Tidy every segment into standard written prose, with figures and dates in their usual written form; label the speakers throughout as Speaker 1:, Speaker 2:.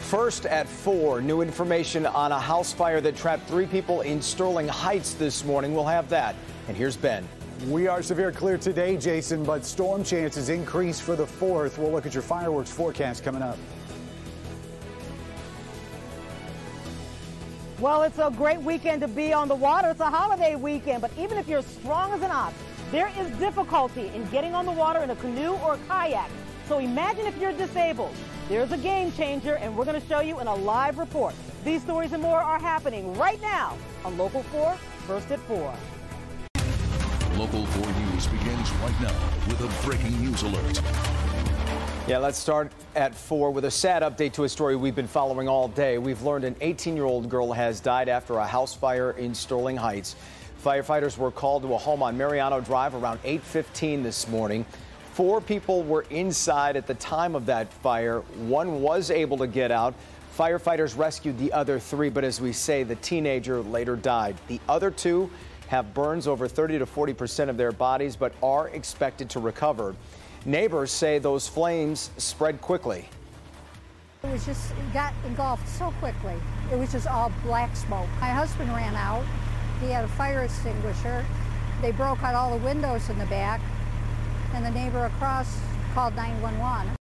Speaker 1: First at 4, new information on a house fire that trapped 3 people in Sterling Heights this morning. We'll have that. And here's Ben.
Speaker 2: We are severe clear today, Jason, but storm chances increase for the 4th. We'll look at your fireworks forecast coming up.
Speaker 3: Well, it's a great weekend to be on the water. It's a holiday weekend, but even if you're strong as an ox, there is difficulty in getting on the water in a canoe or a kayak. So imagine if you're disabled. There's a game changer, and we're going to show you in a live report. These stories and more are happening right now on Local 4, First at 4.
Speaker 4: Local 4 News begins right now with a breaking news alert.
Speaker 1: Yeah, let's start at 4 with a sad update to a story we've been following all day. We've learned an 18-year-old girl has died after a house fire in Sterling Heights. Firefighters were called to a home on Mariano Drive around 8:15 this morning. 4 people were inside at the time of that fire. 1 was able to get out. Firefighters rescued the other 3, but as we say, the teenager later died. The other 2 have burns over 30 to 40% of their bodies, but are expected to recover. Neighbors say those flames spread quickly.
Speaker 5: It got engulfed so quickly. It was just all black smoke. My husband ran out. He had a fire extinguisher. They broke out all the windows in the back, and the neighbor across called 911.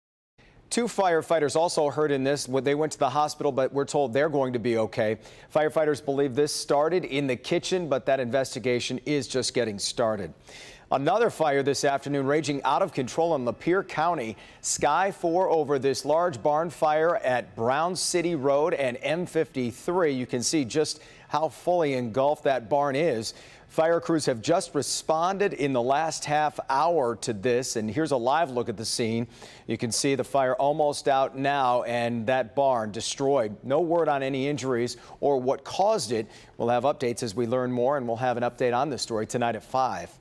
Speaker 1: 2 firefighters also hurt in this. They went to the hospital, but we're told they're going to be okay. Firefighters believe this started in the kitchen, but that investigation is just getting started. Another fire this afternoon raging out of control in Lapeer County. Sky 4 over this large barn fire at Brown City Road and M53. You can see just how fully engulfed that barn is. Fire crews have just responded in the last half hour to this, and here's a live look at the scene. You can see the fire almost out now, and that barn destroyed. No word on any injuries or what caused it. We'll have updates as we learn more, and we'll have an update on this story tonight at 5.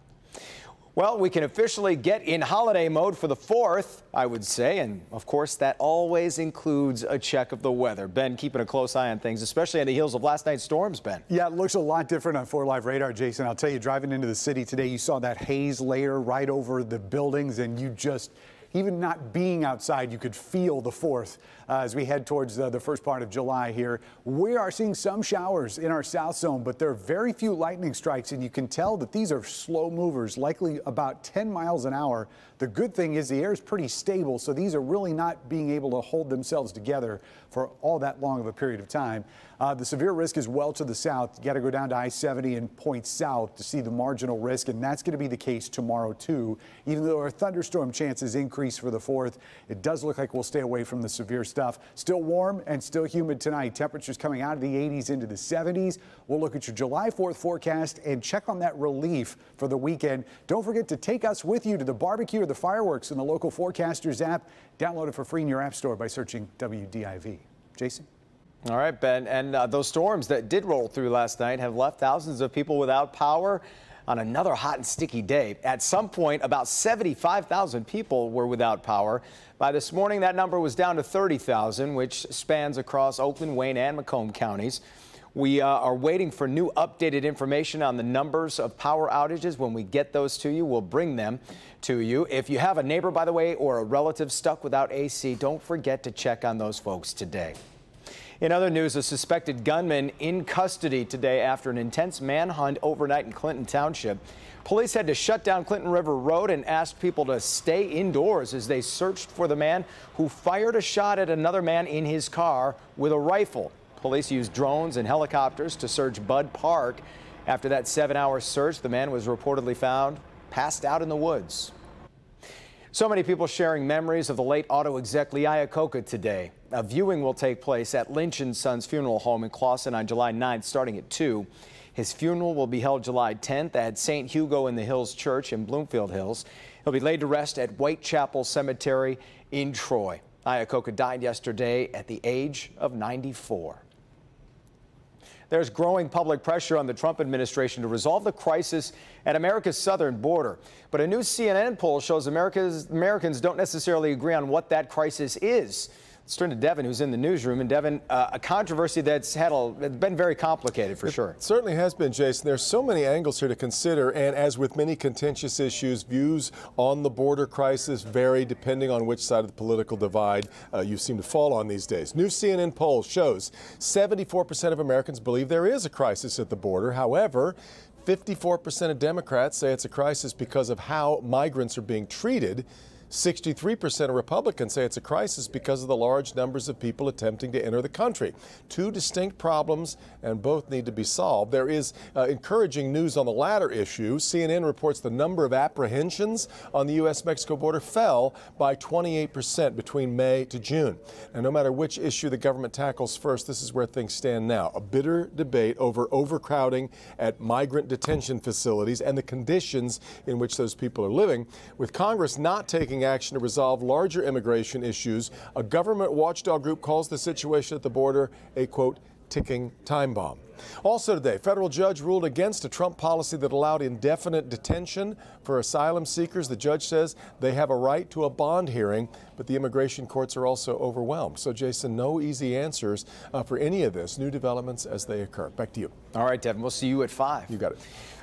Speaker 1: Well, we can officially get in holiday mode for the 4th, I would say, and of course that always includes a check of the weather. Ben, keeping a close eye on things, especially on the heels of last night's storms, Ben.
Speaker 2: Yeah, it looks a lot different on 4 Live radar, Jason. I'll tell you, driving into the city today, you saw that haze layer right over the buildings, and you just, even not being outside, you could feel the 4th as we head towards the first part of July here. We are seeing some showers in our south zone, but there are very few lightning strikes, and you can tell that these are slow movers, likely about 10 miles an hour. The good thing is the air is pretty stable, so these are really not being able to hold themselves together for all that long of a period of time. The severe risk is well to the south. You got to go down to I-70 and point south to see the marginal risk, and that's going to be the case tomorrow too. Even though our thunderstorm chances increase for the 4th, it does look like we'll stay away from the severe stuff. Still warm and still humid tonight. Temperatures coming out of the 80s into the 70s. We'll look at your July 4th forecast and check on that relief for the weekend. Don't forget to take us with you to the barbecue or the fireworks in the Local Forecasters app. Download it for free in your app store by searching WDIV. Jason?
Speaker 1: All right, Ben. And those storms that did roll through last night have left thousands of people without power on another hot and sticky day. At some point, about 75,000 people were without power. By this morning, that number was down to 30,000, which spans across Oakland, Wayne, and Macomb counties. We are waiting for new updated information on the numbers of power outages. When we get those to you, we'll bring them to you. If you have a neighbor, by the way, or a relative stuck without AC, don't forget to check on those folks today. In other news, a suspected gunman in custody today after an intense manhunt overnight in Clinton Township. Police had to shut down Clinton River Road and asked people to stay indoors as they searched for the man who fired a shot at another man in his car with a rifle. Police used drones and helicopters to search Bud Park. After that 7-hour search, the man was reportedly found passed out in the woods. So many people sharing memories of the late auto exec Iacocca today. A viewing will take place at Lynch & Sons Funeral Home in Clawson on July 9th, starting at 2. His funeral will be held July 10th at St. Hugo in the Hills Church in Bloomfield Hills. He'll be laid to rest at Whitechapel Cemetery in Troy. Iacocca died yesterday at the age of 94. There's growing public pressure on the Trump administration to resolve the crisis at America's southern border. But a new CNN poll shows Americans don't necessarily agree on what that crisis is. Let's turn to Devin, who's in the newsroom. And Devin, a controversy that's been very complicated for sure.
Speaker 6: It certainly has been, Jason. There's so many angles here to consider, and as with many contentious issues, views on the border crisis vary depending on which side of the political divide you seem to fall on these days. New CNN poll shows 74% of Americans believe there is a crisis at the border. However, 54% of Democrats say it's a crisis because of how migrants are being treated. 63% of Republicans say it's a crisis because of the large numbers of people attempting to enter the country. Two distinct problems, and both need to be solved. There is encouraging news on the latter issue. CNN reports the number of apprehensions on the U.S.-Mexico border fell by 28% between May to June. And no matter which issue the government tackles first, this is where things stand now. A bitter debate over overcrowding at migrant detention facilities and the conditions in which those people are living, with Congress not taking action to resolve larger immigration issues. A government watchdog group calls the situation at the border a, quote, ticking time bomb. Also today, federal judge ruled against a Trump policy that allowed indefinite detention for asylum seekers. The judge says they have a right to a bond hearing, but the immigration courts are also overwhelmed. So, Jason, no easy answers for any of this. New developments as they occur. Back to you.
Speaker 1: All right, Devin, we'll see you at 5.
Speaker 6: You got it.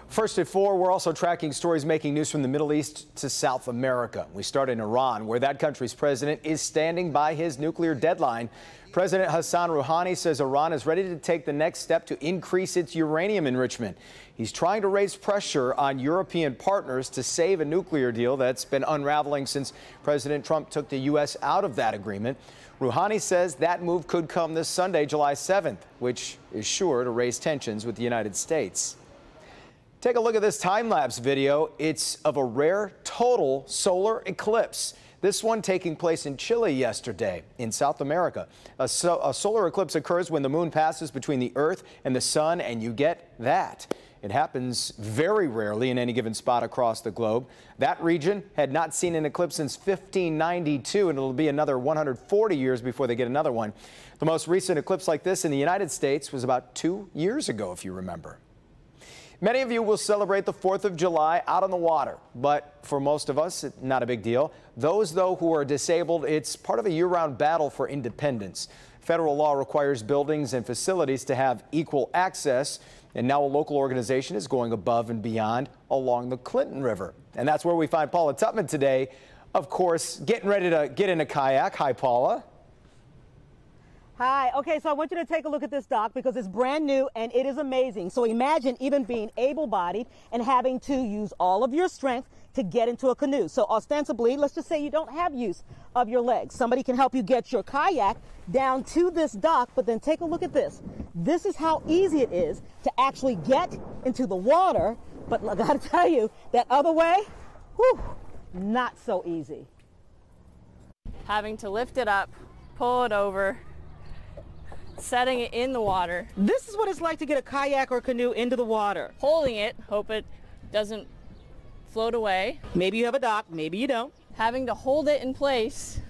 Speaker 1: First at 4, we're also tracking stories making news from the Middle East to South America. We start in Iran, where that country's president is standing by his nuclear deadline. President Hassan Rouhani says Iran is ready to take the next step to increase its uranium enrichment. He's trying to raise pressure on European partners to save a nuclear deal that's been unraveling since President Trump took the U.S. out of that agreement. Rouhani says that move could come this Sunday, July 7th, which is sure to raise tensions with the United States. Take a look at this time-lapse video. It's of a rare total solar eclipse. This one taking place in Chile yesterday in South America. A solar eclipse occurs when the moon passes between the Earth and the sun, and you get that. It happens very rarely in any given spot across the globe. That region had not seen an eclipse since 1592, and it'll be another 140 years before they get another one. The most recent eclipse like this in the United States was about 2 years ago, if you remember. Many of you will celebrate the 4th of July out on the water, but for most of us, not a big deal. Those, though, who are disabled, it's part of a year-round battle for independence. Federal law requires buildings and facilities to have equal access, and now a local organization is going above and beyond along the Clinton River. And that's where we find Paula Tutman today, of course, getting ready to get in a kayak. Hi, Paula.
Speaker 3: Hi. Okay, so I want you to take a look at this dock because it's brand new and it is amazing. So imagine even being able-bodied and having to use all of your strength to get into a canoe. So ostensibly, let's just say you don't have use of your legs. Somebody can help you get your kayak down to this dock, but then take a look at this. This is how easy it is to actually get into the water, but I gotta tell you, that other way, whew, not so easy.
Speaker 7: Having to lift it up, pull it over, setting it in the water.
Speaker 3: This is what it's like to get a kayak or canoe into the water.
Speaker 7: Holding it, hope it doesn't float away.
Speaker 3: Maybe you have a dock, maybe you don't.
Speaker 7: Having to hold it in place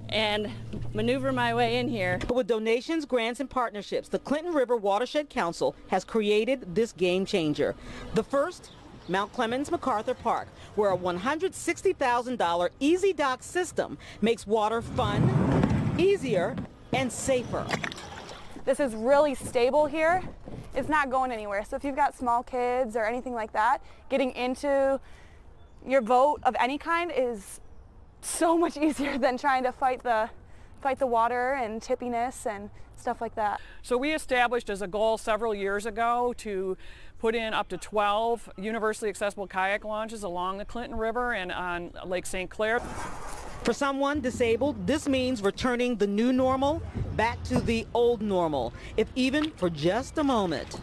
Speaker 7: and maneuver my way in here.
Speaker 3: But with donations, grants, and partnerships, the Clinton River Watershed Council has created this game changer. The first, Mount Clemens MacArthur Park, where a $160,000 Easy Dock system makes water fun, easier, and safer.
Speaker 8: This is really stable here. It's not going anywhere. So if you've got small kids or anything like that, getting into your boat of any kind is so much easier than trying to fight the water and tippiness and stuff like that.
Speaker 9: So we established as a goal several years ago to put in up to 12 universally accessible kayak launches along the Clinton River and on Lake St. Clair.
Speaker 3: For someone disabled, this means returning the new normal back to the old normal, if even for just a moment.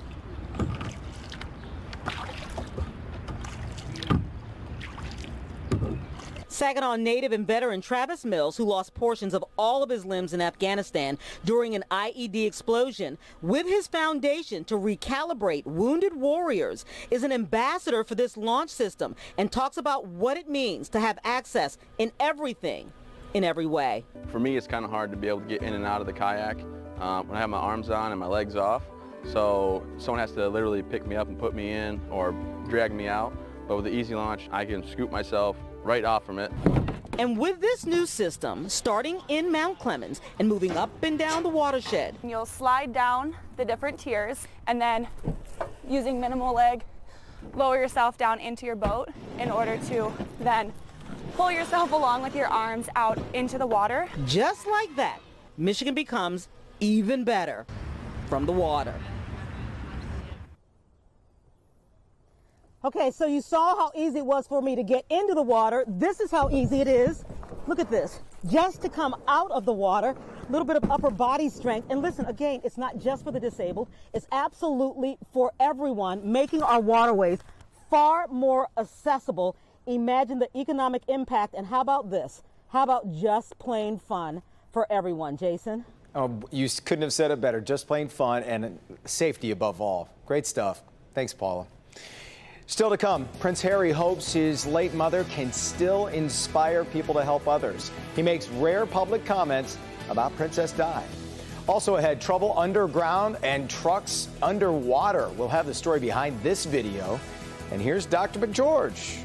Speaker 3: Saginaw native and veteran Travis Mills, who lost portions of all of his limbs in Afghanistan during an IED explosion, with his foundation to recalibrate wounded warriors, is an ambassador for this launch system and talks about what it means to have access in everything, in every way.
Speaker 10: For me, it's kind of hard to be able to get in and out of the kayak when I have my arms on and my legs off. So someone has to literally pick me up and put me in or drag me out. But with the Easy Launch, I can scoop myself right off from it
Speaker 3: And with this new system, starting in Mount Clemens and moving up and down the watershed,
Speaker 8: You'll slide down the different tiers and then using minimal leg, lower yourself down into your boat in order to then pull yourself along with your arms out into the water.
Speaker 3: just like that, Michigan becomes even better from the water. Okay, so you saw how easy it was for me to get into the water. This is how easy it is. Look at this. Just to come out of the water, a little bit of upper body strength. And listen, again, it's not just for the disabled. It's absolutely for everyone, making our waterways far more accessible. Imagine the economic impact. And how about this? How about just plain fun for everyone, Jason?
Speaker 1: Oh, you couldn't have said it better. Just plain fun and safety above all. Great stuff. Thanks, Paula. Still to come, Prince Harry hopes his late mother can still inspire people to help others. He makes rare public comments about Princess Di. Also ahead, trouble underground and trucks underwater. We'll have the story behind this video. And here's Dr. McGeorge.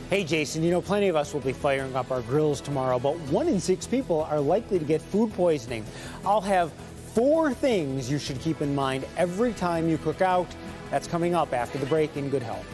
Speaker 11: Hey, Jason, you know, plenty of us will be firing up our grills tomorrow, but 1 in 6 people are likely to get food poisoning. I'll have 4 things you should keep in mind every time you cook out. That's coming up after the break in Good Health.